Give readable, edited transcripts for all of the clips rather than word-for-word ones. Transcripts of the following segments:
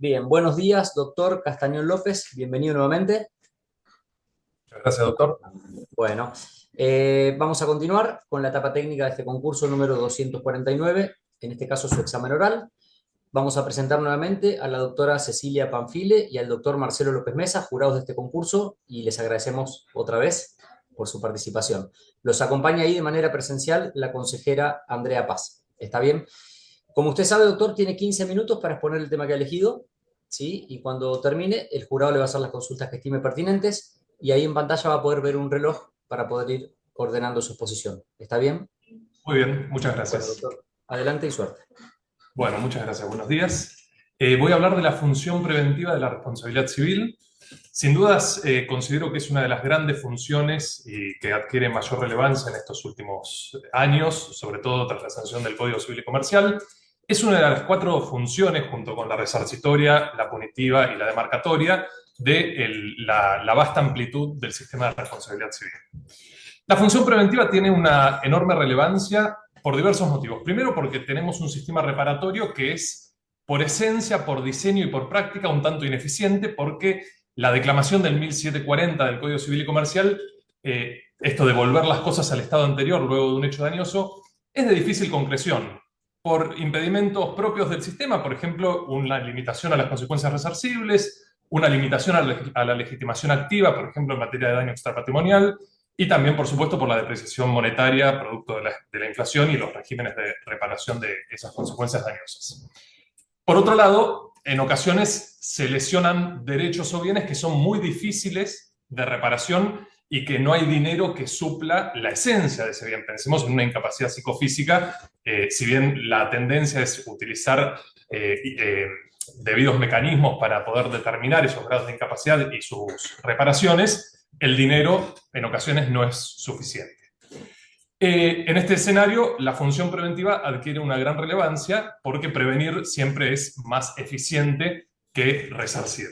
Bien, buenos días, doctor Castañón López, bienvenido nuevamente. Muchas gracias, doctor. Bueno, vamos a continuar con la etapa técnica de este concurso número 249, en este caso su examen oral. Vamos a presentar nuevamente a la doctora Cecilia Panfile y al doctor Marcelo López Mesa, jurados de este concurso, y les agradecemos otra vez por su participación. Los acompaña ahí de manera presencial la consejera Andrea Paz. ¿Está bien? Como usted sabe, doctor, tiene 15 minutos para exponer el tema que ha elegido, ¿sí? Y cuando termine, el jurado le va a hacer las consultas que estime pertinentes y ahí en pantalla va a poder ver un reloj para poder ir ordenando su exposición. ¿Está bien? Muy bien, muchas Bueno, gracias. doctor, adelante y suerte. Bueno, muchas gracias. Buenos días. Voy a hablar de la función preventiva de la responsabilidad civil. Sin dudas, considero que es una de las grandes funciones y que adquiere mayor relevancia en estos últimos años, sobre todo tras la sanción del Código Civil y Comercial. Es una de las cuatro funciones, junto con la resarcitoria, la punitiva y la demarcatoria, de la vasta amplitud del sistema de responsabilidad civil. La función preventiva tiene una enorme relevancia por diversos motivos. Primero, porque tenemos un sistema reparatorio que es, por esencia, por diseño y por práctica, un tanto ineficiente, porque la declamación del 1740 del Código Civil y Comercial, esto de volver las cosas al estado anterior luego de un hecho dañoso, es de difícil concreción, por impedimentos propios del sistema, por ejemplo, una limitación a las consecuencias resarcibles, una limitación a la legitimación activa, por ejemplo, en materia de daño extrapatrimonial, y también, por supuesto, por la depreciación monetaria producto de la inflación y los regímenes de reparación de esas consecuencias dañosas. Por otro lado, en ocasiones se lesionan derechos o bienes que son muy difíciles de reparación y que no hay dinero que supla la esencia de ese bien. Pensemos en una incapacidad psicofísica, si bien la tendencia es utilizar debidos mecanismos para poder determinar esos grados de incapacidad y sus reparaciones, el dinero en ocasiones no es suficiente. En este escenario, la función preventiva adquiere una gran relevancia porque prevenir siempre es más eficiente que resarcir.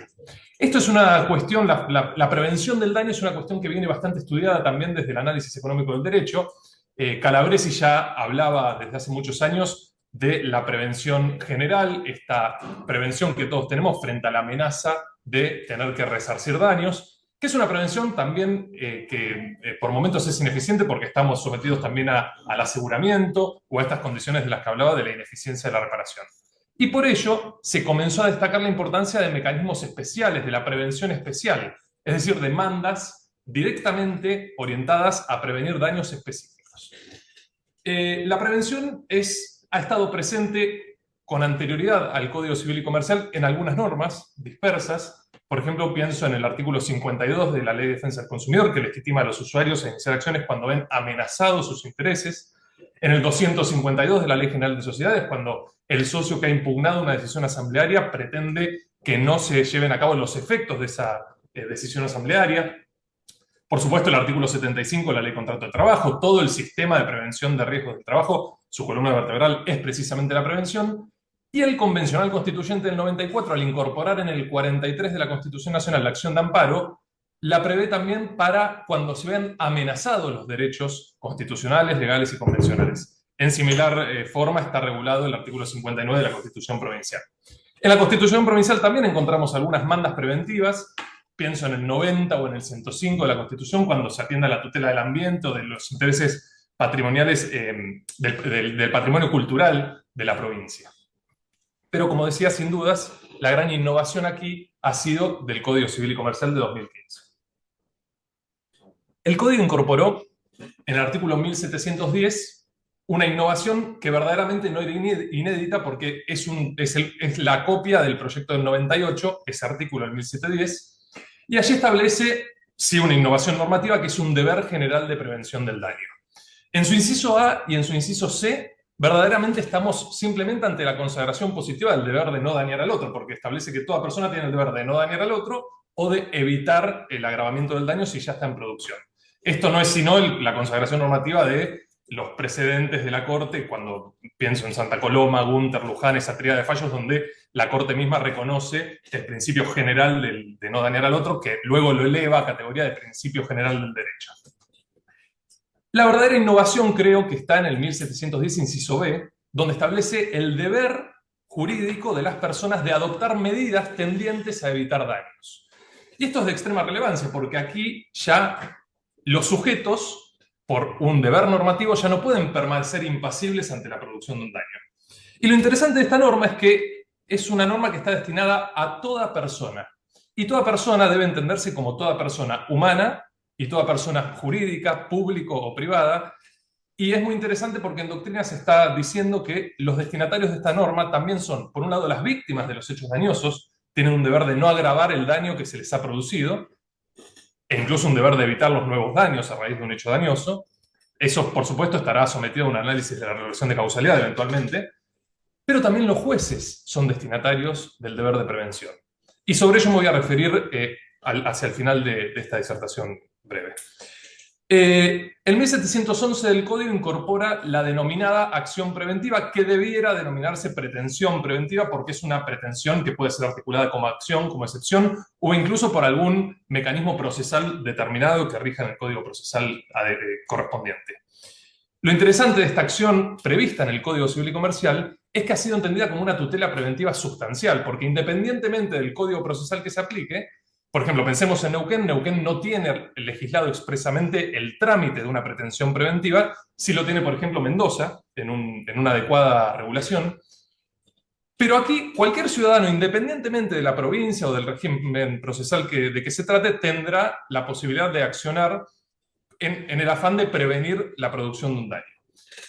Esto es una cuestión, la prevención del daño es una cuestión que viene bastante estudiada también desde el análisis económico del derecho. Calabresi ya hablaba desde hace muchos años de la prevención general, esta prevención que todos tenemos frente a la amenaza de tener que resarcir daños, que es una prevención también que por momentos es ineficiente porque estamos sometidos también al aseguramiento o a estas condiciones de las que hablaba de la ineficiencia de la reparación. Y por ello se comenzó a destacar la importancia de mecanismos especiales, de la prevención especial, es decir, demandas directamente orientadas a prevenir daños específicos. La prevención ha estado presente con anterioridad al Código Civil y Comercial en algunas normas dispersas. Por ejemplo, pienso en el artículo 52 de la Ley de Defensa del Consumidor, que legitima a los usuarios a iniciar acciones cuando ven amenazados sus intereses. En el 252 de la Ley General de Sociedades, cuando el socio que ha impugnado una decisión asamblearia pretende que no se lleven a cabo los efectos de esa decisión asamblearia. Por supuesto, el artículo 75 de la Ley de Contrato de Trabajo, todo el sistema de prevención de riesgos del trabajo, su columna vertebral es precisamente la prevención, y el Convencional Constituyente del 94, al incorporar en el 43 de la Constitución Nacional la acción de amparo, la prevé también para cuando se vean amenazados los derechos constitucionales, legales y convencionales. En similar forma está regulado el artículo 59 de la Constitución Provincial. En la Constitución Provincial también encontramos algunas mandas preventivas. Pienso en el 90 o en el 105 de la Constitución, cuando se atiende a la tutela del ambiente o de los intereses patrimoniales del patrimonio cultural de la provincia. Pero como decía, sin dudas, la gran innovación aquí ha sido del Código Civil y Comercial de 2015. El Código incorporó en el artículo 1710 una innovación que verdaderamente no era inédita porque es la copia del proyecto del 98, ese artículo del 1710, y allí establece, sí, una innovación normativa que es un deber general de prevención del daño. En su inciso A y en su inciso C, verdaderamente estamos simplemente ante la consagración positiva del deber de no dañar al otro, porque establece que toda persona tiene el deber de no dañar al otro o de evitar el agravamiento del daño si ya está en producción. Esto no es sino la consagración normativa de los precedentes de la Corte, cuando pienso en Santa Coloma, Gunter, Luján, esa tríada de fallos donde la Corte misma reconoce el principio general de no dañar al otro, que luego lo eleva a categoría de principio general del derecho. La verdadera innovación creo que está en el 1710, inciso B, donde establece el deber jurídico de las personas de adoptar medidas tendientes a evitar daños. Y esto es de extrema relevancia porque aquí ya los sujetos, por un deber normativo, ya no pueden permanecer impasibles ante la producción de un daño. Y lo interesante de esta norma es que es una norma que está destinada a toda persona. Y toda persona debe entenderse como toda persona humana y toda persona jurídica, público o privada. Y es muy interesante porque en doctrina se está diciendo que los destinatarios de esta norma también son, por un lado, las víctimas de los hechos dañosos, tienen un deber de no agravar el daño que se les ha producido, e incluso un deber de evitar los nuevos daños a raíz de un hecho dañoso. Eso, por supuesto, estará sometido a un análisis de la relación de causalidad eventualmente, pero también los jueces son destinatarios del deber de prevención. Y sobre ello me voy a referir hacia el final de esta disertación breve. El 1711 del Código incorpora la denominada acción preventiva, que debiera denominarse pretensión preventiva, porque es una pretensión que puede ser articulada como acción, como excepción, o incluso por algún mecanismo procesal determinado que rija en el Código Procesal correspondiente. Lo interesante de esta acción prevista en el Código Civil y Comercial es que ha sido entendida como una tutela preventiva sustancial, porque independientemente del Código Procesal que se aplique, por ejemplo, pensemos en Neuquén. Neuquén no tiene legislado expresamente el trámite de una pretensión preventiva, sí lo tiene, por ejemplo, Mendoza, en una adecuada regulación. Pero aquí, cualquier ciudadano, independientemente de la provincia o del régimen procesal de que se trate, tendrá la posibilidad de accionar en el afán de prevenir la producción de un daño.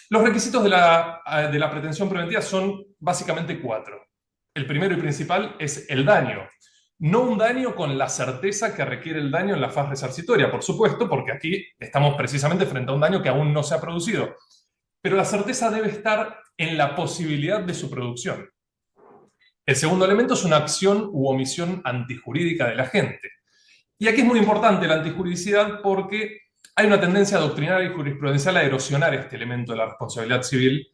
Los requisitos de la pretensión preventiva son básicamente 4. El primero y principal es el daño. No un daño con la certeza que requiere el daño en la faz resarcitoria, por supuesto, porque aquí estamos precisamente frente a un daño que aún no se ha producido. Pero la certeza debe estar en la posibilidad de su producción. El segundo elemento es una acción u omisión antijurídica del agente. Y aquí es muy importante la antijuridicidad porque hay una tendencia doctrinaria y jurisprudencial a erosionar este elemento de la responsabilidad civil.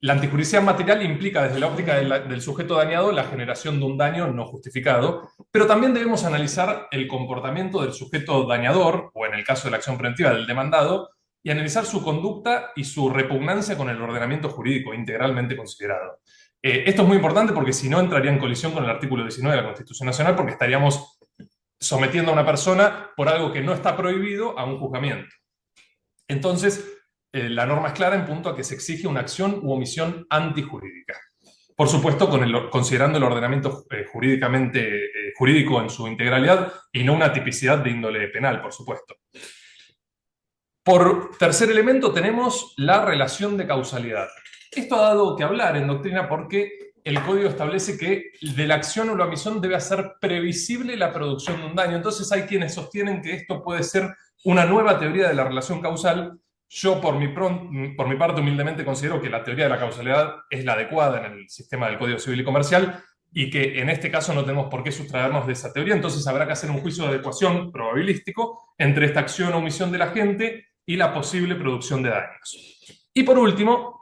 La antijuridicidad material implica desde la óptica del sujeto dañado la generación de un daño no justificado, pero también debemos analizar el comportamiento del sujeto dañador, o en el caso de la acción preventiva del demandado, y analizar su conducta y su repugnancia con el ordenamiento jurídico integralmente considerado. Esto es muy importante porque si no entraría en colisión con el artículo 19 de la Constitución Nacional, porque estaríamos sometiendo a una persona por algo que no está prohibido a un juzgamiento. Entonces, la norma es clara en punto a que se exige una acción u omisión antijurídica. Por supuesto, considerando el ordenamiento jurídico en su integralidad y no una tipicidad de índole penal, por supuesto. Por tercer elemento tenemos la relación de causalidad. Esto ha dado que hablar en doctrina porque el Código establece que de la acción o la omisión debe hacer previsible la producción de un daño. Entonces hay quienes sostienen que esto puede ser una nueva teoría de la relación causal. Yo, por mi parte, humildemente considero que la teoría de la causalidad es la adecuada en el sistema del Código Civil y Comercial y que en este caso no tenemos por qué sustraernos de esa teoría. Entonces habrá que hacer un juicio de adecuación probabilístico entre esta acción o omisión del agente y la posible producción de daños. Y por último,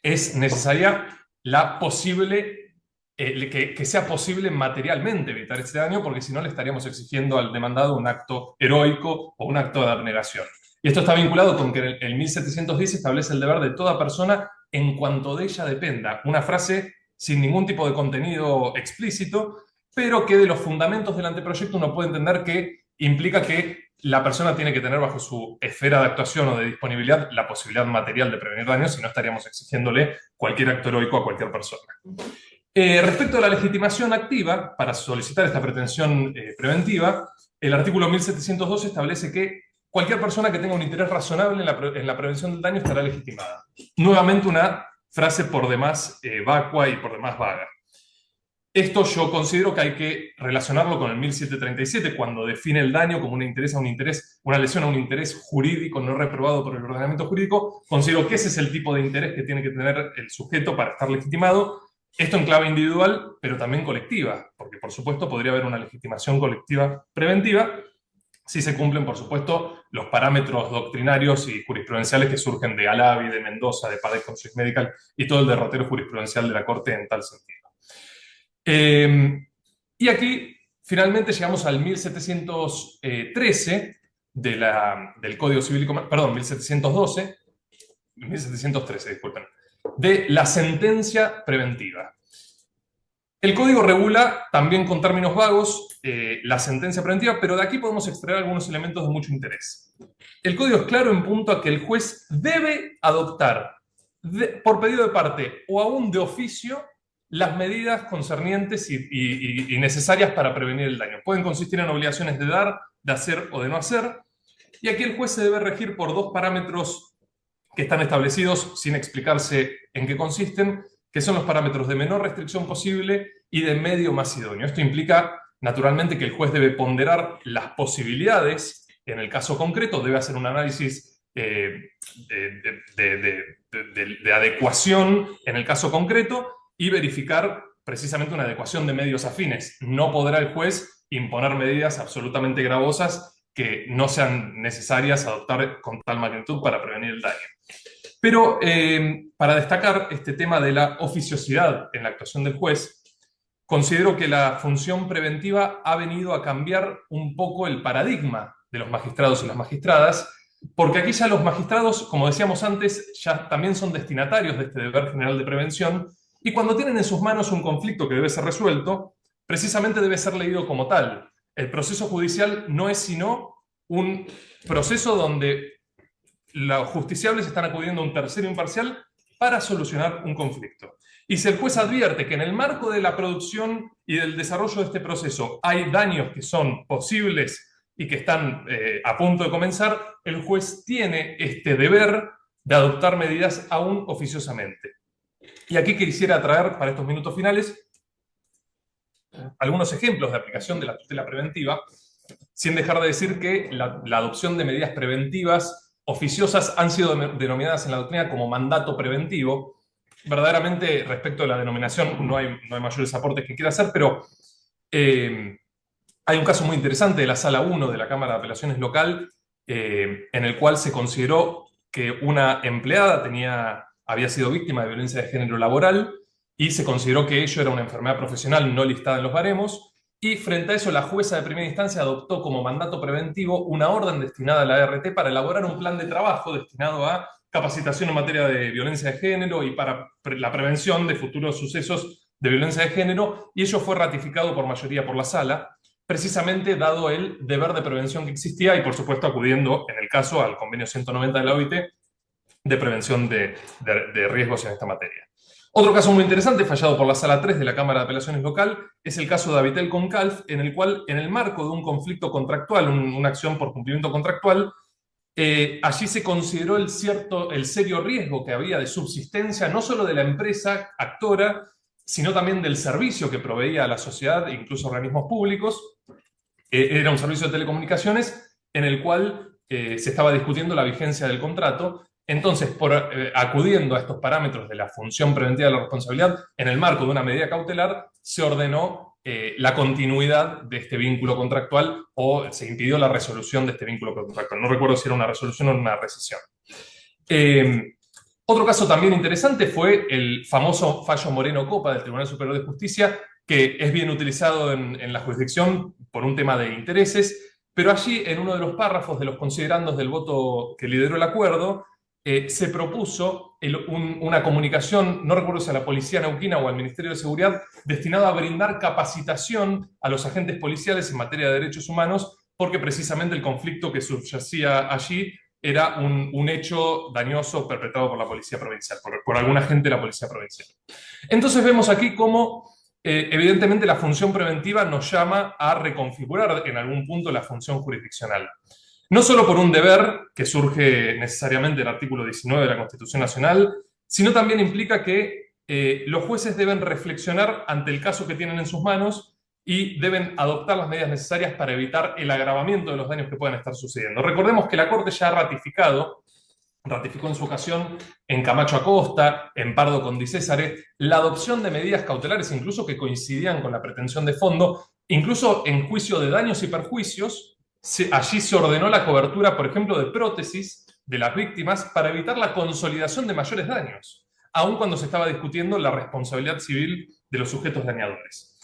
es necesaria la posible, que sea posible materialmente evitar este daño, porque si no le estaríamos exigiendo al demandado un acto heroico o un acto de abnegación. Y esto está vinculado con que el 1710 establece el deber de toda persona en cuanto de ella dependa. Una frase sin ningún tipo de contenido explícito, pero que de los fundamentos del anteproyecto uno puede entender que implica que la persona tiene que tener bajo su esfera de actuación o de disponibilidad la posibilidad material de prevenir daños, si no estaríamos exigiéndole cualquier acto heroico a cualquier persona. Respecto a la legitimación activa, para solicitar esta pretensión preventiva, el artículo 1712 establece que cualquier persona que tenga un interés razonable en la prevención del daño estará legitimada. Nuevamente una frase por demás vacua y por demás vaga. Esto yo considero que hay que relacionarlo con el 1737, cuando define el daño como una lesión a un interés jurídico no reprobado por el ordenamiento jurídico. Considero que ese es el tipo de interés que tiene que tener el sujeto para estar legitimado. Esto en clave individual, pero también colectiva, porque por supuesto podría haber una legitimación colectiva preventiva si se cumplen, por supuesto, los parámetros doctrinarios y jurisprudenciales que surgen de Alavi, de Mendoza, de Padec con Swiss Medical y todo el derrotero jurisprudencial de la Corte en tal sentido. Y aquí finalmente llegamos al 1713 del Código Civil y Comercial, perdón, 1713, disculpen, de la sentencia preventiva. El código regula, también con términos vagos, la sentencia preventiva, pero de aquí podemos extraer algunos elementos de mucho interés. El código es claro en punto a que el juez debe adoptar, por pedido de parte o aún de oficio, las medidas concernientes y necesarias para prevenir el daño. Pueden consistir en obligaciones de dar, de hacer o de no hacer, y aquí el juez se debe regir por dos parámetros que están establecidos sin explicarse en qué consisten, que son los parámetros de menor restricción posible y de medio más idóneo. Esto implica, naturalmente, que el juez debe ponderar las posibilidades en el caso concreto, debe hacer un análisis de adecuación en el caso concreto y verificar precisamente una adecuación de medios afines. No podrá el juez imponer medidas absolutamente gravosas que no sean necesarias adoptar con tal magnitud para prevenir el daño. Pero para destacar este tema de la oficiosidad en la actuación del juez, considero que la función preventiva ha venido a cambiar un poco el paradigma de los magistrados y las magistradas, porque aquí ya los magistrados, como decíamos antes, ya también son destinatarios de este deber general de prevención, y cuando tienen en sus manos un conflicto que debe ser resuelto, precisamente debe ser leído como tal. El proceso judicial no es sino un proceso donde los justiciables están acudiendo a un tercero imparcial para solucionar un conflicto. Y si el juez advierte que en el marco de la producción y del desarrollo de este proceso hay daños que son posibles y que están a punto de comenzar, el juez tiene este deber de adoptar medidas aún oficiosamente. Y aquí quisiera traer para estos minutos finales algunos ejemplos de aplicación de la tutela preventiva, sin dejar de decir que la adopción de medidas preventivas oficiosas han sido denominadas en la doctrina como mandato preventivo. Verdaderamente, respecto a la denominación, no hay mayores aportes que quiera hacer, pero hay un caso muy interesante de la Sala 1 de la Cámara de Apelaciones local, en el cual se consideró que una empleada había sido víctima de violencia de género laboral y se consideró que ello era una enfermedad profesional no listada en los baremos, y frente a eso la jueza de primera instancia adoptó como mandato preventivo una orden destinada a la ART para elaborar un plan de trabajo destinado a capacitación en materia de violencia de género y para la prevención de futuros sucesos de violencia de género, y ello fue ratificado por mayoría por la sala, precisamente dado el deber de prevención que existía y, por supuesto, acudiendo, en el caso, al convenio 190 de la OIT de prevención de riesgos en esta materia. Otro caso muy interesante, fallado por la Sala 3 de la Cámara de Apelaciones local, es el caso de Avitel con Calf, en el cual, en el marco de un conflicto contractual, una acción por cumplimiento contractual, allí se consideró el serio riesgo que había de subsistencia, no solo de la empresa actora, sino también del servicio que proveía a la sociedad e incluso organismos públicos. Era un servicio de telecomunicaciones en el cual se estaba discutiendo la vigencia del contrato. Entonces, acudiendo a estos parámetros de la función preventiva de la responsabilidad, en el marco de una medida cautelar, se ordenó la continuidad de este vínculo contractual o se impidió la resolución de este vínculo contractual. No recuerdo si era una resolución o una rescisión. Otro caso también interesante fue el famoso fallo Moreno Copa del Tribunal Superior de Justicia, que es bien utilizado en la jurisdicción por un tema de intereses, pero allí en uno de los párrafos de los considerandos del voto que lideró el acuerdo, se propuso una comunicación, no recuerdo si a la Policía Neuquina o al Ministerio de Seguridad, destinado a brindar capacitación a los agentes policiales en materia de derechos humanos, porque precisamente el conflicto que subyacía allí era un hecho dañoso perpetrado por la Policía Provincial, por algún agente de la Policía Provincial. Entonces vemos aquí cómo evidentemente la función preventiva nos llama a reconfigurar en algún punto la función jurisdiccional. No solo por un deber que surge necesariamente del artículo 19 de la Constitución Nacional, sino también implica que los jueces deben reflexionar ante el caso que tienen en sus manos y deben adoptar las medidas necesarias para evitar el agravamiento de los daños que puedan estar sucediendo. Recordemos que la Corte ya ha ratificó en su ocasión en Camacho Acosta, en Pardo con Di Césare, la adopción de medidas cautelares, incluso que coincidían con la pretensión de fondo, incluso en juicio de daños y perjuicios. Allí se ordenó la cobertura, por ejemplo, de prótesis de las víctimas para evitar la consolidación de mayores daños, aun cuando se estaba discutiendo la responsabilidad civil de los sujetos dañadores.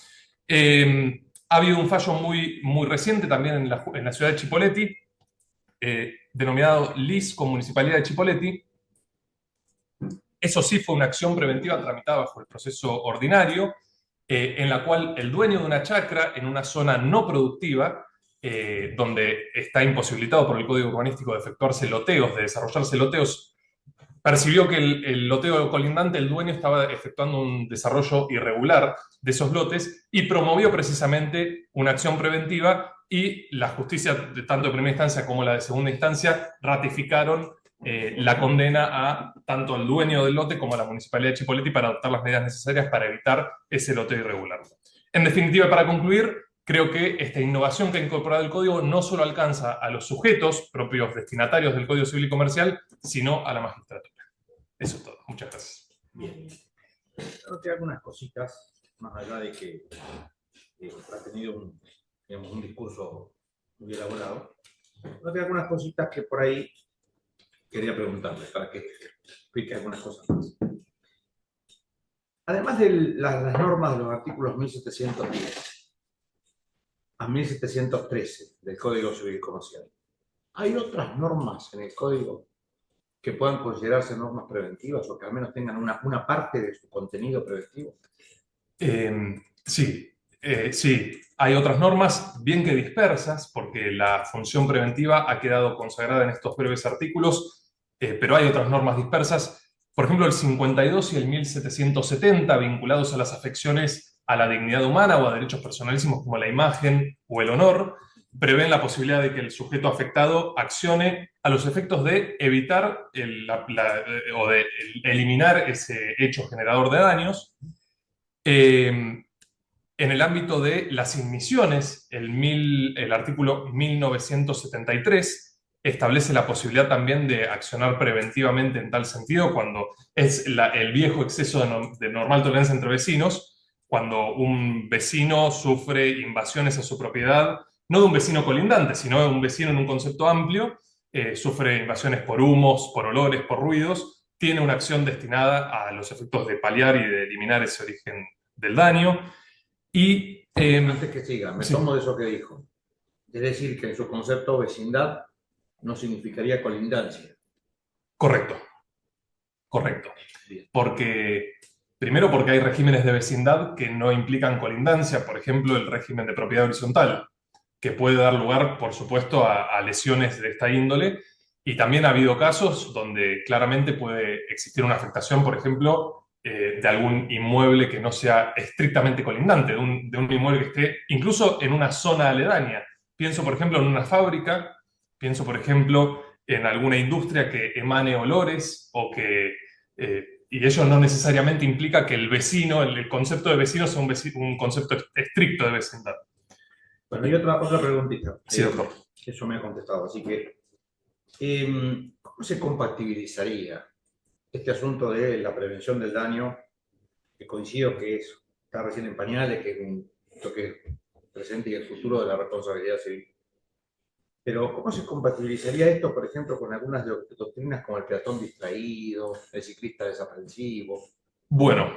Ha habido un fallo muy reciente también en la ciudad de Chipoleti, denominado LIS con Municipalidad de Chipoleti, Eso sí fue una acción preventiva tramitada bajo el proceso ordinario, en la cual el dueño de una chacra en una zona no productiva, donde está imposibilitado por el Código Urbanístico de efectuarse loteos, de desarrollarse loteos, percibió que el loteo colindante, el dueño estaba efectuando un desarrollo irregular de esos lotes y promovió precisamente una acción preventiva, y la justicia, tanto de primera instancia como la de segunda instancia, ratificaron la condena a tanto al dueño del lote como a la Municipalidad de Chipoleti para adoptar las medidas necesarias para evitar ese loteo irregular. En definitiva, para concluir, creo que esta innovación que ha incorporado el Código no solo alcanza a los sujetos propios destinatarios del Código Civil y Comercial, sino a la magistratura. Eso es todo. Muchas gracias. Bien. Noté algunas cositas, más allá de que ha tenido un discurso muy elaborado. Noté algunas cositas que por ahí quería preguntarle para que explique algunas cosas más. Además de las normas de los artículos 1710 a 1713 del Código Civil Comercial, ¿hay otras normas en el Código que puedan considerarse normas preventivas o que al menos tengan una parte de su contenido preventivo? Sí, sí. Hay otras normas, bien que dispersas, porque la función preventiva ha quedado consagrada en estos breves artículos, pero hay otras normas dispersas. Por ejemplo, el 52 y el 1770, vinculados a las afecciones a la dignidad humana o a derechos personalísimos como la imagen o el honor, prevén la posibilidad de que el sujeto afectado accione a los efectos de evitar o de eliminar ese hecho generador de daños. En el ámbito de las inmisiones, el artículo 1973 establece la posibilidad también de accionar preventivamente en tal sentido cuando es el viejo exceso de normal tolerancia entre vecinos, cuando un vecino sufre invasiones a su propiedad, no de un vecino colindante, sino de un vecino en un concepto amplio, sufre invasiones por humos, por olores, por ruidos, tiene una acción destinada a los efectos de paliar y de eliminar ese origen del daño. Y, Antes que siga, me sí. tomo de eso que dijo. Es decir, que en su concepto vecindad no significaría colindancia. Correcto, correcto. Bien. Primero porque hay regímenes de vecindad que no implican colindancia, por ejemplo, el régimen de propiedad horizontal, que puede dar lugar, por supuesto, a lesiones de esta índole, y también ha habido casos donde claramente puede existir una afectación, por ejemplo, de algún inmueble que no sea estrictamente colindante, de un inmueble que esté incluso en una zona aledaña. Pienso, por ejemplo, en una fábrica, pienso, por ejemplo, en alguna industria que emane olores y ello no necesariamente implica que el vecino, el concepto de vecino sea un concepto estricto de vecindad. Bueno, y otra preguntita. Sí, doctor. Eso me ha contestado. Así que, ¿cómo se compatibilizaría este asunto de la prevención del daño, que coincido que está recién en pañales, que es un toque presente y el futuro de la responsabilidad civil? Pero ¿cómo se compatibilizaría esto, por ejemplo, con algunas doctrinas como el peatón distraído, el ciclista desaprensivo? Bueno,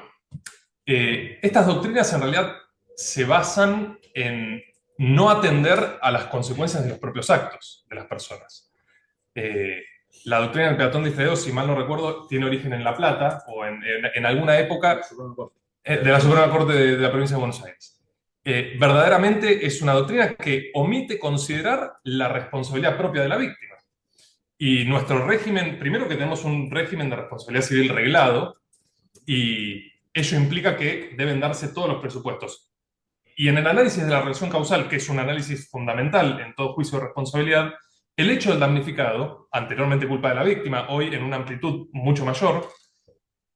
estas doctrinas en realidad se basan en no atender a las consecuencias de los propios actos de las personas. La doctrina del peatón distraído, si mal no recuerdo, tiene origen en La Plata o en alguna época de la Suprema Corte de la provincia de Buenos Aires. Verdaderamente es una doctrina que omite considerar la responsabilidad propia de la víctima. Y nuestro régimen, primero que tenemos un régimen de responsabilidad civil reglado, y ello implica que deben darse todos los presupuestos. Y en el análisis de la relación causal, que es un análisis fundamental en todo juicio de responsabilidad, el hecho del damnificado, anteriormente culpa de la víctima, hoy en una amplitud mucho mayor,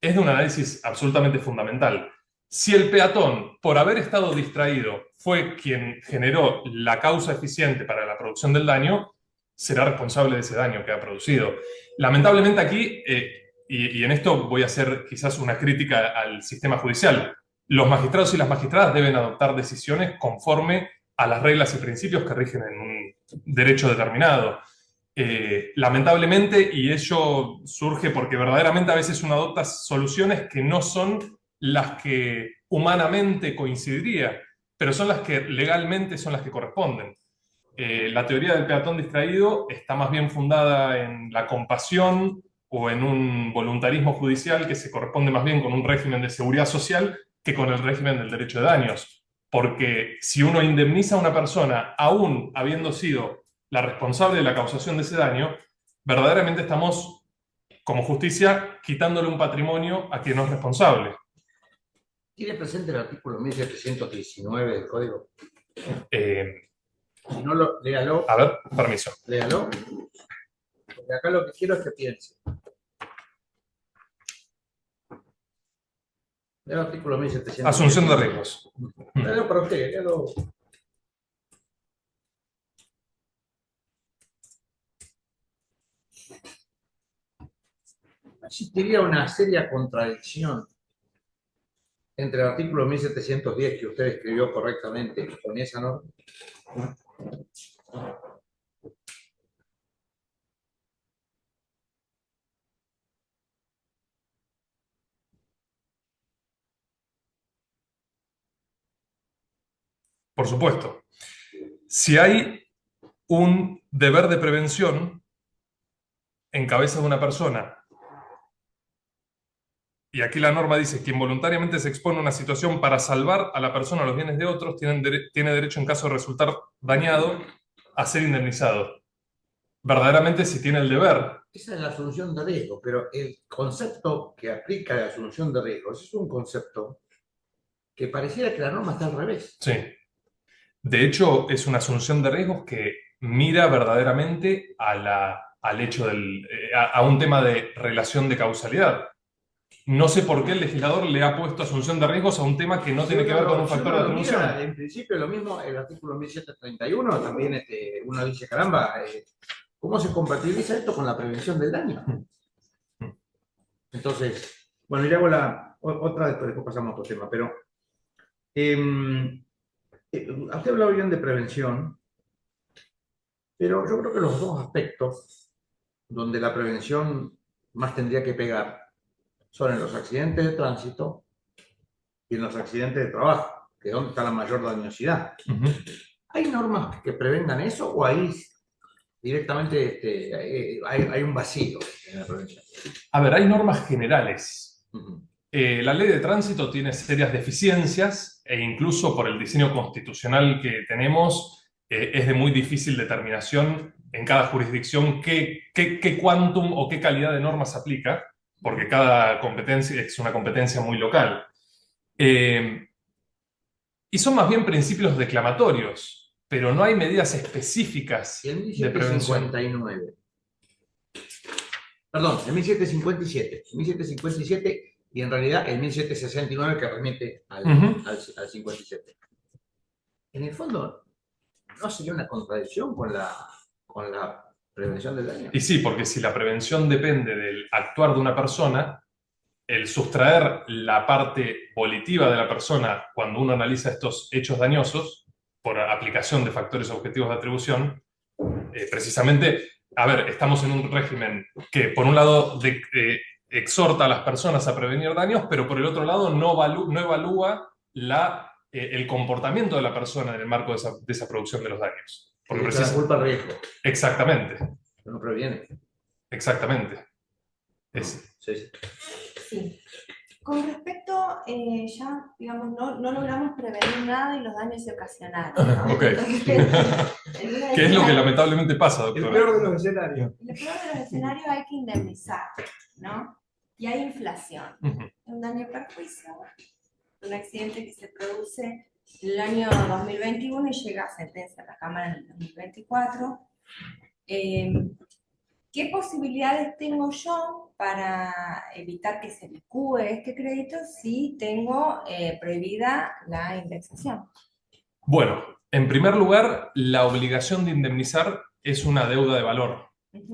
es de un análisis absolutamente fundamental. Si el peatón, por haber estado distraído, fue quien generó la causa eficiente para la producción del daño, será responsable de ese daño que ha producido. Lamentablemente aquí, y en esto voy a hacer quizás una crítica al sistema judicial, los magistrados y las magistradas deben adoptar decisiones conforme a las reglas y principios que rigen en un derecho determinado. Lamentablemente, y ello surge porque verdaderamente a veces uno adopta soluciones que no son las que humanamente coincidiría, pero son las que legalmente son las que corresponden. La teoría del peatón distraído está más bien fundada en la compasión o en un voluntarismo judicial que se corresponde más bien con un régimen de seguridad social que con el régimen del derecho de daños. Porque si uno indemniza a una persona, aún habiendo sido la responsable de la causación de ese daño, verdaderamente estamos, como justicia, quitándole un patrimonio a quien no es responsable. ¿Tiene presente el artículo 1719 del Código? Si no, léalo. A ver, permiso. Léalo. Porque acá lo que quiero es que piense. Lea el artículo 1719. Asunción de riesgos. Léalo para usted, léalo. Existiría una seria contradicción entre el artículo 1710 que usted escribió correctamente con esa norma. Por supuesto. Si hay un deber de prevención en cabeza de una persona, y aquí la norma dice, quien voluntariamente se expone a una situación para salvar a la persona o los bienes de otros, tiene derecho, en caso de resultar dañado, a ser indemnizado. Verdaderamente, si tiene el deber. Esa es la asunción de riesgo, pero el concepto que aplica la asunción de riesgos es un concepto que pareciera que la norma está al revés. Sí. De hecho, es una asunción de riesgos que mira verdaderamente al hecho a un tema de relación de causalidad. No sé por qué el legislador le ha puesto asunción de riesgos a un tema que no tiene que ver con un factor de atribución. Mira, en principio lo mismo, el artículo 1731, también uno dice, caramba, ¿cómo se compatibiliza esto con la prevención del daño? Entonces, bueno, y le hago otra, después pasamos a otro tema, pero usted hablaba bien de prevención, pero yo creo que los dos aspectos donde la prevención más tendría que pegar son en los accidentes de tránsito y en los accidentes de trabajo, que es donde está la mayor dañosidad. ¿Hay normas que prevengan eso o ahí directamente hay un vacío en la prevención? A ver, hay normas generales. La ley de tránsito tiene serias deficiencias e incluso por el diseño constitucional que tenemos es de muy difícil determinación en cada jurisdicción qué quantum o qué calidad de normas se aplica, porque cada competencia es una competencia muy local. Y son más bien principios declamatorios, pero no hay medidas específicas de prevención. 1759. Perdón, el 1757. 1757 y en realidad el 1769 que remite al 57. En el fondo, ¿no sería una contradicción con la prevención del daño? Y sí, porque si la prevención depende del actuar de una persona, el sustraer la parte volitiva de la persona cuando uno analiza estos hechos dañosos, por aplicación de factores objetivos de atribución, precisamente, a ver, estamos en un régimen que por un lado exhorta a las personas a prevenir daños, pero por el otro lado no evalúa el comportamiento de la persona en el marco de esa producción de los daños. Porque la culpa al riesgo. Exactamente. Pero no previene. Exactamente. Sí. Con respecto, ya, digamos, no logramos prevenir nada y los daños se ocasionaron. Ok. ¿Qué es lo que lamentablemente pasa, doctora? El peor de los escenarios. En el peor de los escenarios hay que indemnizar, ¿no? Y hay inflación. Un daño y perjuicio, un accidente que se produce en el año 2021 y llega a sentencia a la Cámara en el 2024. ¿Qué posibilidades tengo yo para evitar que se licúe este crédito si tengo prohibida la indexación? Bueno, en primer lugar, la obligación de indemnizar es una deuda de valor.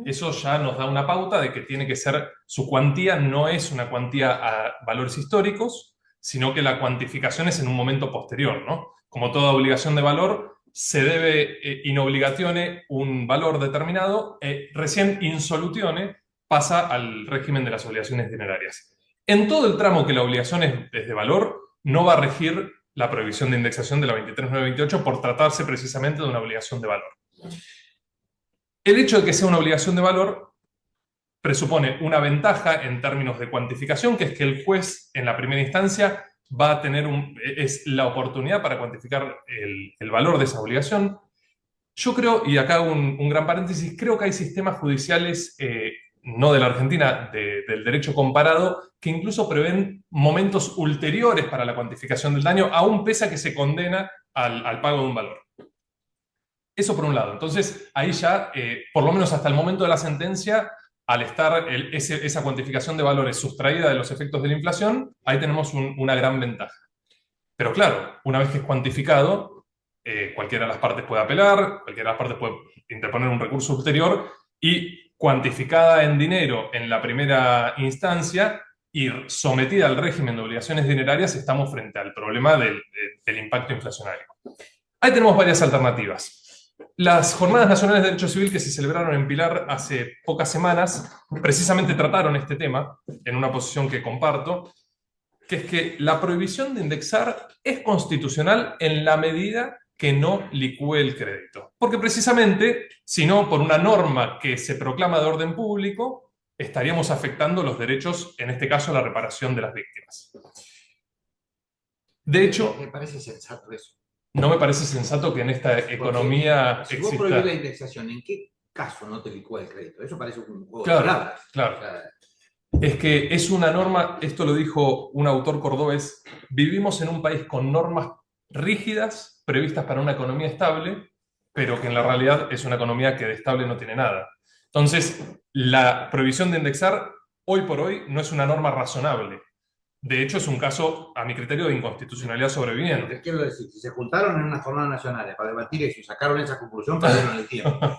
Eso ya nos da una pauta de que tiene que ser, su cuantía no es una cuantía a valores históricos, sino que la cuantificación es en un momento posterior, ¿no? Como toda obligación de valor, se debe in obligatione un valor determinado, recién in solutione pasa al régimen de las obligaciones dinerarias. En todo el tramo que la obligación es de valor, no va a regir la prohibición de indexación de la 23.928 por tratarse precisamente de una obligación de valor. El hecho de que sea una obligación de valor presupone una ventaja en términos de cuantificación, que es que el juez en la primera instancia va a tener es la oportunidad para cuantificar el valor de esa obligación. Yo creo, y acá hago un gran paréntesis, creo que hay sistemas judiciales, no de la Argentina, del derecho comparado, que incluso prevén momentos ulteriores para la cuantificación del daño, aún pese a que se condena al pago de un valor. Eso por un lado. Entonces, ahí ya, por lo menos hasta el momento de la sentencia, al estar esa cuantificación de valores sustraída de los efectos de la inflación, ahí tenemos una gran ventaja. Pero claro, una vez que es cuantificado, cualquiera de las partes puede apelar, cualquiera de las partes puede interponer un recurso ulterior, y cuantificada en dinero en la primera instancia y sometida al régimen de obligaciones dinerarias, estamos frente al problema del impacto inflacionario. Ahí tenemos varias alternativas. Las Jornadas Nacionales de Derecho Civil que se celebraron en Pilar hace pocas semanas precisamente trataron este tema en una posición que comparto, que es que la prohibición de indexar es constitucional en la medida que no licúe el crédito. Porque precisamente, si no, por una norma que se proclama de orden público, estaríamos afectando los derechos, en este caso, la reparación de las víctimas. De hecho, me parece sensato eso. no me parece sensato que en esta economía si exista... vos prohibís la indexación, ¿en qué caso no te licúa el crédito? Eso parece un juego Claro, de palabras. claro. O sea, Es que es una norma, esto lo dijo un autor cordobés, vivimos en un país con normas rígidas previstas para una economía estable, pero que en la realidad es una economía que de estable no tiene nada. Entonces, la prohibición de indexar hoy por hoy no es una norma razonable. De hecho, es un caso, a mi criterio, de inconstitucionalidad lo sobreviviente. que quiero decir, si se juntaron en unas jornadas nacionales para debatir eso y sacaron esa conclusión, perdieron el tiempo.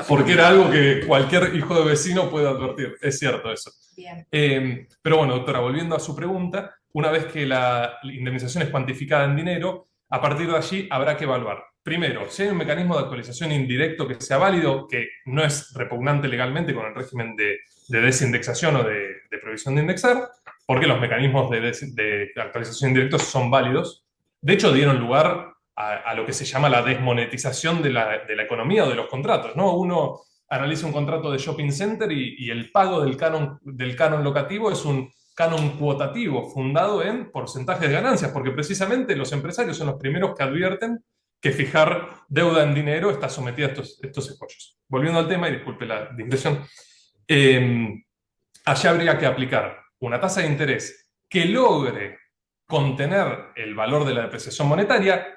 Porque era algo que cualquier hijo de vecino puede advertir. Es cierto eso. Bien. Pero bueno, doctora, volviendo a su pregunta, una vez que la indemnización es cuantificada en dinero, a partir de allí habrá que evaluar. Primero, si hay un mecanismo de actualización indirecto que sea válido, que no es repugnante legalmente con el régimen de desindexación o de prohibición de indexar, porque los mecanismos de actualización indirectos son válidos. De hecho, dieron lugar a lo que se llama la desmonetización de la economía o de los contratos, ¿no? Uno analiza un contrato de shopping center y el pago del canon locativo es un canon cuotativo fundado en porcentajes de ganancias, porque precisamente los empresarios son los primeros que advierten que fijar deuda en dinero está sometida a estos escollos. Volviendo al tema, y disculpe la digresión, allá habría que aplicar una tasa de interés que logre contener el valor de la depreciación monetaria.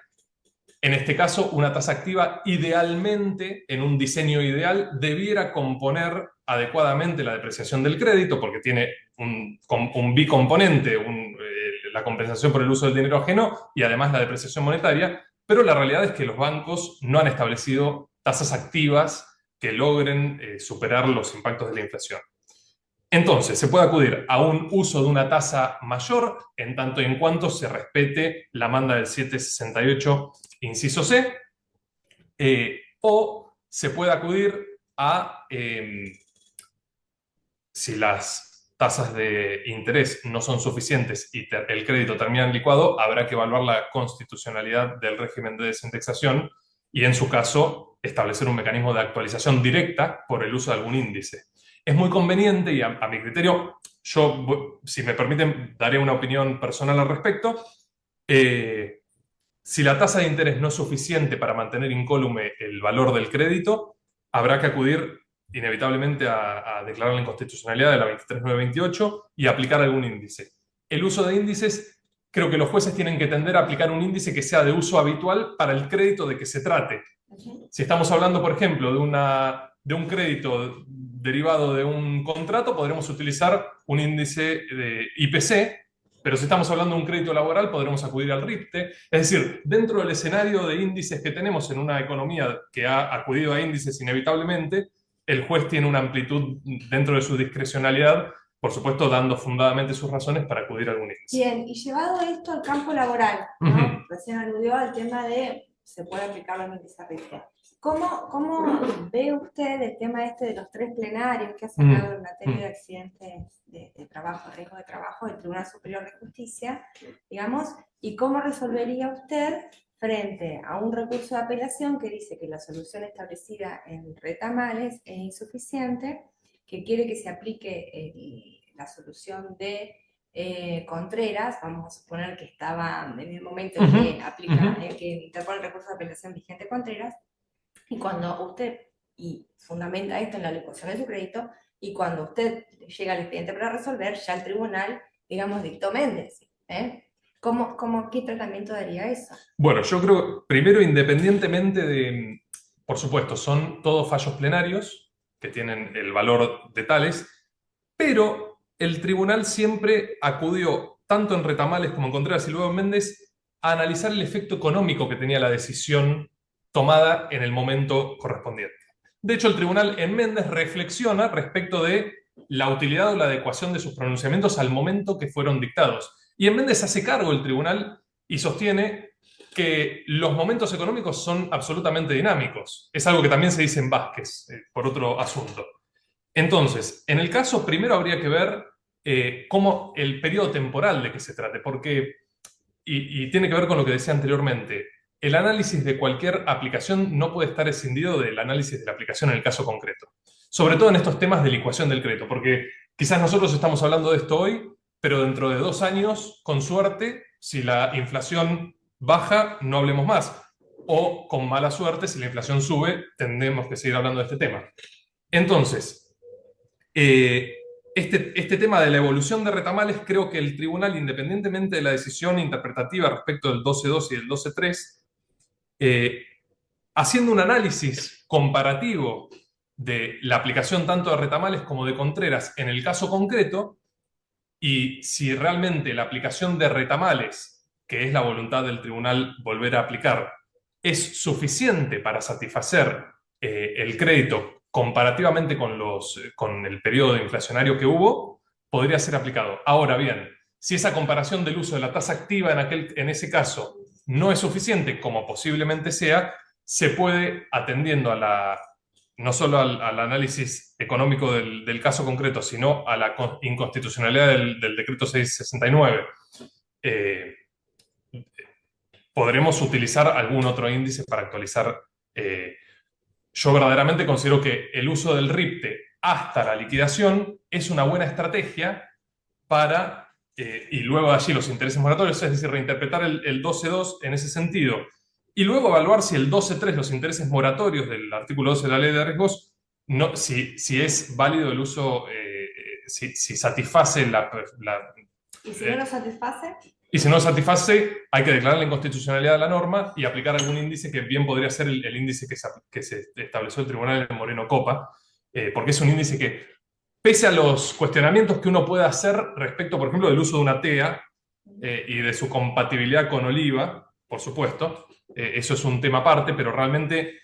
En este caso, una tasa activa idealmente, en un diseño ideal, debiera componer adecuadamente la depreciación del crédito, porque tiene un bicomponente, la compensación por el uso del dinero ajeno y además la depreciación monetaria, pero la realidad es que los bancos no han establecido tasas activas que logren superar los impactos de la inflación. Entonces, se puede acudir a un uso de una tasa mayor en tanto y en cuanto se respete la manda del 768, inciso C, o se puede acudir a, si las tasas de interés no son suficientes y el crédito termina en licuado, habrá que evaluar la constitucionalidad del régimen de desindexación y, en su caso, establecer un mecanismo de actualización directa por el uso de algún índice. Es muy conveniente y a mi criterio, yo, si me permiten, daré una opinión personal al respecto. Si la tasa de interés no es suficiente para mantener incólume el valor del crédito, habrá que acudir inevitablemente a declarar la inconstitucionalidad de la 23928 y aplicar algún índice. El uso de índices, creo que los jueces tienen que tender a aplicar un índice que sea de uso habitual para el crédito de que se trate. Si estamos hablando, por ejemplo, de un crédito derivado de un contrato, podremos utilizar un índice de IPC, pero si estamos hablando de un crédito laboral, podremos acudir al RIPTE. Es decir, dentro del escenario de índices que tenemos en una economía que ha acudido a índices inevitablemente, el juez tiene una amplitud dentro de su discrecionalidad, por supuesto, dando fundadamente sus razones para acudir a algún índice. Bien, y llevado esto al campo laboral, ¿no? Recién aludió al tema de se puede aplicar los índices RIPTE. ¿Cómo ve usted el tema este de los 3 plenarios que ha sacado en materia de accidentes de trabajo, riesgo de trabajo, del Tribunal Superior de Justicia, digamos, y cómo resolvería usted frente a un recurso de apelación que dice que la solución establecida en retamales es insuficiente, que quiere que se aplique la solución de Contreras, vamos a suponer que estaba en el momento en que aplica, en que interpone el recurso de apelación vigente Contreras, y cuando usted fundamenta esto en la licuación de su crédito, y cuando usted llega al expediente para resolver, ya el tribunal, digamos, dictó Méndez. ¿Qué tratamiento daría eso? Bueno, yo creo, primero, independientemente de, por supuesto, son todos fallos plenarios que tienen el valor de tales, pero el tribunal siempre acudió, tanto en Retamales como en Contreras y luego en Méndez, a analizar el efecto económico que tenía la decisión tomada en el momento correspondiente. De hecho, el tribunal en Méndez reflexiona respecto de la utilidad o la adecuación de sus pronunciamientos al momento que fueron dictados. Y en Méndez hace cargo el tribunal y sostiene que los momentos económicos son absolutamente dinámicos. Es algo que también se dice en Vázquez, por otro asunto. Entonces, en el caso, primero habría que ver cómo el periodo temporal de que se trate, porque, y tiene que ver con lo que decía anteriormente, el análisis de cualquier aplicación no puede estar escindido del análisis de la aplicación en el caso concreto. Sobre todo en estos temas de licuación del crédito, porque quizás nosotros estamos hablando de esto hoy, pero dentro de 2 años, con suerte, si la inflación baja, no hablemos más. O con mala suerte, si la inflación sube, tendremos que seguir hablando de este tema. Entonces, este tema de la evolución de Retamales, creo que el tribunal, independientemente de la decisión interpretativa respecto del 12.2 y del 12.3, haciendo un análisis comparativo de la aplicación tanto de Retamales como de Contreras en el caso concreto, y si realmente la aplicación de Retamales, que es la voluntad del tribunal volver a aplicar, es suficiente para satisfacer el crédito comparativamente con el periodo inflacionario que hubo, podría ser aplicado. Ahora bien, si esa comparación del uso de la tasa activa en ese caso no es suficiente, como posiblemente sea, se puede, atendiendo no solo al análisis económico del caso concreto, sino a la inconstitucionalidad del decreto 669, podremos utilizar algún otro índice para actualizar. Yo verdaderamente considero que el uso del RIPTE hasta la liquidación es una buena estrategia para, y luego de allí los intereses moratorios, es decir, reinterpretar el 12.2 en ese sentido, y luego evaluar si el 12.3, los intereses moratorios del artículo 12 de la ley de riesgos, si es válido el uso, si satisface ¿Y si no lo satisface? Y si no lo satisface, hay que declarar la inconstitucionalidad de la norma y aplicar algún índice que bien podría ser el índice que se estableció el tribunal en Moreno Copa, porque es un índice que, pese a los cuestionamientos que uno pueda hacer respecto, por ejemplo, del uso de una TEA y de su compatibilidad con Oliva, por supuesto, eso es un tema aparte, pero realmente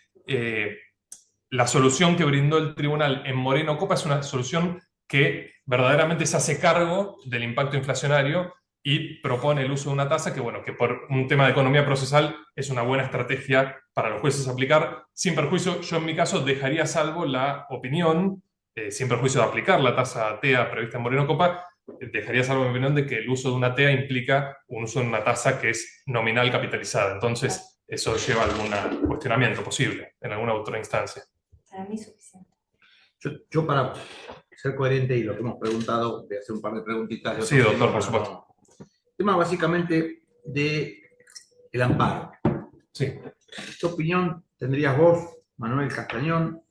la solución que brindó el tribunal en Moreno Copa es una solución que verdaderamente se hace cargo del impacto inflacionario y propone el uso de una tasa que, bueno, que por un tema de economía procesal es una buena estrategia para los jueces aplicar. Sin perjuicio, yo en mi caso dejaría a salvo la opinión, sin perjuicio de aplicar la tasa TEA prevista en Moreno Copa, dejaría a salvo mi opinión de que el uso de una TEA implica un uso de una tasa que es nominal capitalizada. Entonces, eso lleva a algún cuestionamiento posible en alguna otra instancia. Para mí es suficiente. Yo para ser coherente y lo que hemos preguntado, voy a hacer un par de preguntitas. Sí, doctor, por supuesto. Tema básicamente del amparo. Sí. ¿Qué opinión tendrías vos, Manuel Castañón?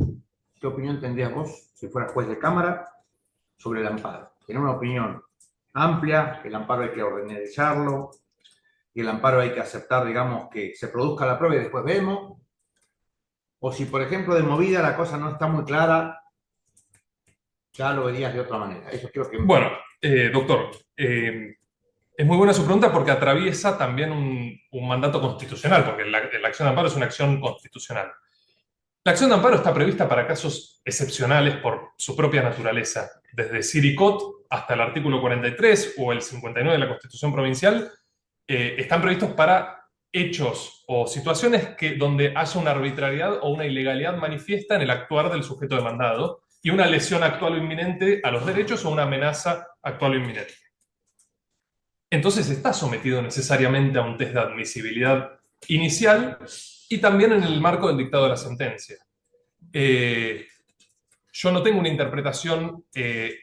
¿Qué opinión tendrías vos, si fueras juez de Cámara, sobre el amparo? ¿Tener una opinión amplia, que el amparo hay que ordenarlo, y el amparo hay que aceptar, digamos, que se produzca la prueba y después vemos? O si, por ejemplo, de movida la cosa no está muy clara, ya lo verías de otra manera. Eso creo que... Bueno, doctor, es muy buena su pregunta porque atraviesa también un mandato constitucional, porque la acción de amparo es una acción constitucional. La acción de amparo está prevista para casos excepcionales por su propia naturaleza, desde Siricot hasta el artículo 43 o el 59 de la Constitución Provincial, están previstos para hechos o situaciones donde haya una arbitrariedad o una ilegalidad manifiesta en el actuar del sujeto demandado y una lesión actual o inminente a los derechos o una amenaza actual o inminente. Entonces está sometido necesariamente a un test de admisibilidad inicial y también en el marco del dictado de la sentencia. Yo no tengo una interpretación,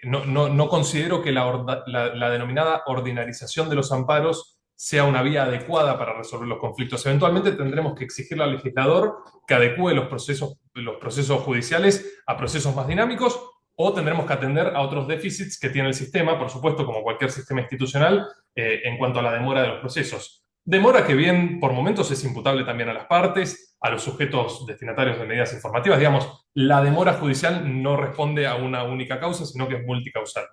no considero que la denominada ordinarización de los amparos sea una vía adecuada para resolver los conflictos. Eventualmente tendremos que exigirle al legislador que adecue los procesos judiciales a procesos más dinámicos, o tendremos que atender a otros déficits que tiene el sistema, por supuesto, como cualquier sistema institucional, en cuanto a la demora de los procesos. Demora que bien por momentos es imputable también a las partes, a los sujetos destinatarios de medidas informativas. Digamos, la demora judicial no responde a una única causa, sino que es multicausal.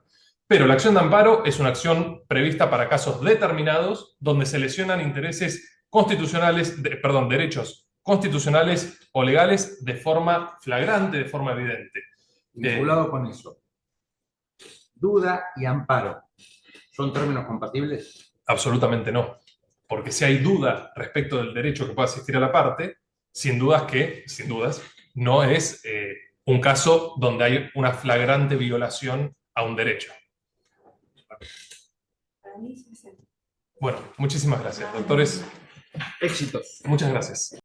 Pero la acción de amparo es una acción prevista para casos determinados donde se lesionan intereses constitucionales, derechos constitucionales o legales de forma flagrante, de forma evidente. Vinculado con eso, duda y amparo, ¿son términos compatibles? Absolutamente no. Porque si hay duda respecto del derecho que pueda asistir a la parte, sin dudas, no es un caso donde hay una flagrante violación a un derecho. Bueno, muchísimas gracias, doctores. Éxitos. Muchas gracias.